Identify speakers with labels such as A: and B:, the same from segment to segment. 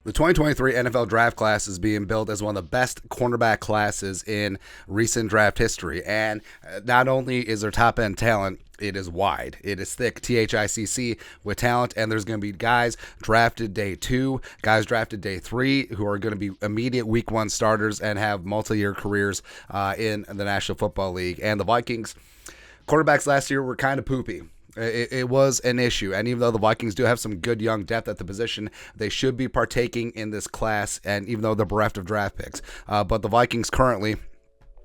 A: The 2023 NFL draft class is being billed as one of the best cornerback classes in recent draft history. And not only is there top-end talent, it is wide. It is thick, THICC, with talent, and there's going to be guys drafted day 2, guys drafted day 3, who are going to be immediate week 1 starters and have multi-year careers in the National Football League. And the Vikings quarterbacks last year were kind of poopy. It was an issue, and even though the Vikings do have some good young depth at the position, they should be partaking in this class, and even though they're bereft of draft picks. But the Vikings currently,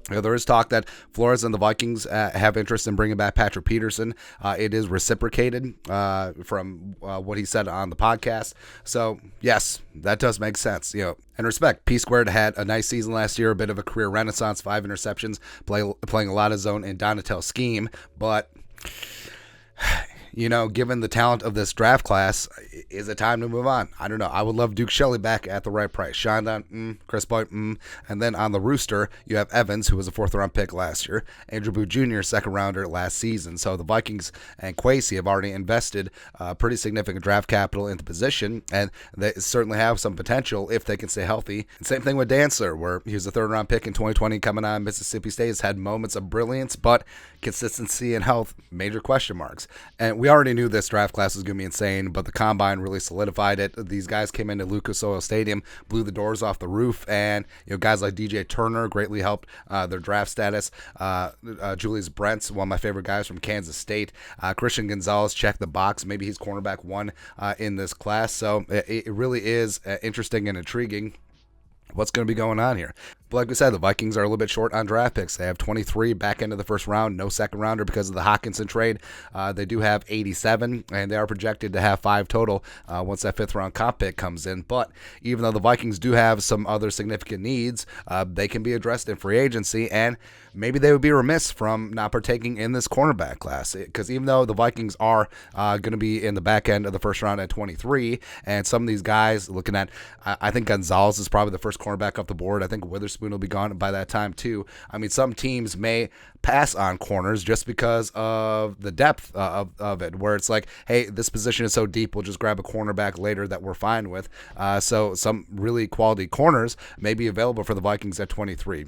A: there is talk that Flores and the Vikings have interest in bringing back Patrick Peterson. It is reciprocated from what he said on the podcast. So, yes, that does make sense. And respect, P Squared had a nice season last year, a bit of a career renaissance, 5 interceptions, playing a lot of zone and Donatel scheme, but given the talent of this draft class, is it time to move on? I don't know. I would love Duke Shelley back at the right price. Shonda, Chris Boyd, and then on the rooster, you have Evans, who was a 4th-round pick last year, Andrew Booth Jr., 2nd-rounder last season. So the Vikings and Kwesi have already invested pretty significant draft capital into position, and they certainly have some potential if they can stay healthy. Same thing with Dantzler, where he was a 3rd-round pick in 2020, coming on Mississippi State, has had moments of brilliance, but consistency and health, major question marks. And we already knew this draft class was going to be insane, but the Combine really solidified it. These guys came into Lucas Oil Stadium, blew the doors off the roof, and guys like DJ Turner greatly helped their draft status. Julius Brents, one of my favorite guys from Kansas State. Christian Gonzalez checked the box. Maybe he's cornerback 1 in this class. So it really is interesting and intriguing what's going to be going on here. But like we said, the Vikings are a little bit short on draft picks. They have 23 back into the first round, no second rounder because of the Hockenson trade. They do have 87, and they are projected to have 5 total once that 5th-round comp pick comes in. But even though the Vikings do have some other significant needs, they can be addressed in free agency, and maybe they would be remiss from not partaking in this cornerback class, because even though the Vikings are going to be in the back end of the first round at 23, and some of these guys looking at, I think Gonzalez is probably the first cornerback off the board. I think Witherspoon will be gone by that time too. I mean, some teams may pass on corners just because of the depth of it, where it's like, hey, this position is so deep, we'll just grab a cornerback later that we're fine with. So some really quality corners may be available for the Vikings at 23.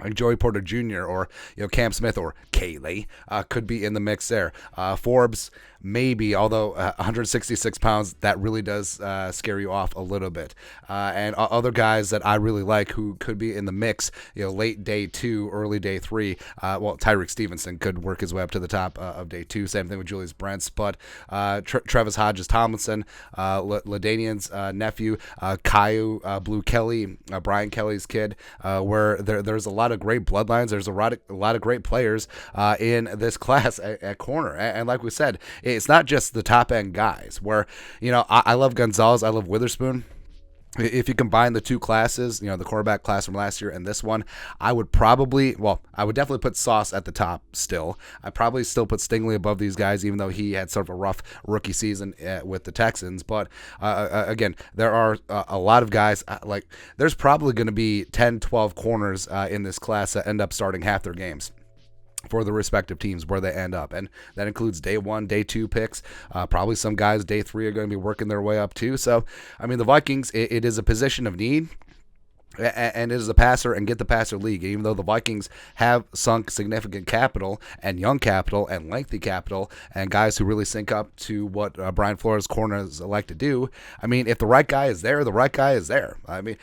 A: Like Joey Porter Jr. or Cam Smith or Kaylee could be in the mix there. Forbes, maybe, although 166 pounds, that really does scare you off a little bit. And other guys that I really like who could be in the mix, late day 2, early day 3. Tyreek Stevenson could work his way up to the top of day 2. Same thing with Julius Brents. But Travis Hodges-Tomlinson, LaDainian's nephew, Caillou Blue Kelly, Brian Kelly's kid, where there's a lot of great bloodlines. There's a lot of great players in this class at corner. And like we said, it's not just the top end guys where, I love Gonzalez. I love Witherspoon. If you combine the two classes, the cornerback class from last year and this one, I would definitely put Sauce at the top still. I'd probably still put Stingley above these guys, even though he had sort of a rough rookie season with the Texans. But again, there are a lot of guys, there's probably going to be 10, 12 corners in this class that end up starting half their games for the respective teams where they end up. And that includes day 1, day 2 picks. Probably some guys day 3 are going to be working their way up too. So, I mean, the Vikings, it is a position of need. And it is a passer and get the passer league, even though the Vikings have sunk significant capital and young capital and lengthy capital and guys who really sync up to what Brian Flores corners like to do. I mean, if the right guy is there, the right guy is there. I mean,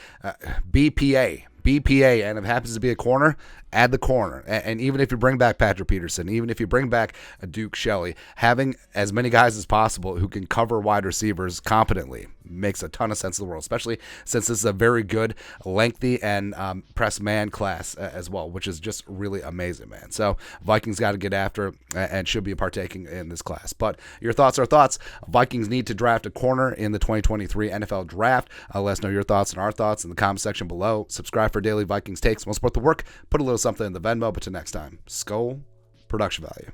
A: BPA, and if it happens to be a corner, add the corner. And even if you bring back Patrick Peterson, even if you bring back a Duke Shelley, having as many guys as possible who can cover wide receivers competently makes a ton of sense in the world, especially since this is a very good, lengthy, and press man class as well, which is just really amazing, man. So Vikings got to get after and should be partaking in this class. But your thoughts are thoughts. Vikings need to draft a corner in the 2023 NFL Draft. Let us know your thoughts and our thoughts in the comment section below. Subscribe for daily Vikings takes. We'll support the work. Put a little something in the Venmo. But till next time, Skull Production Value.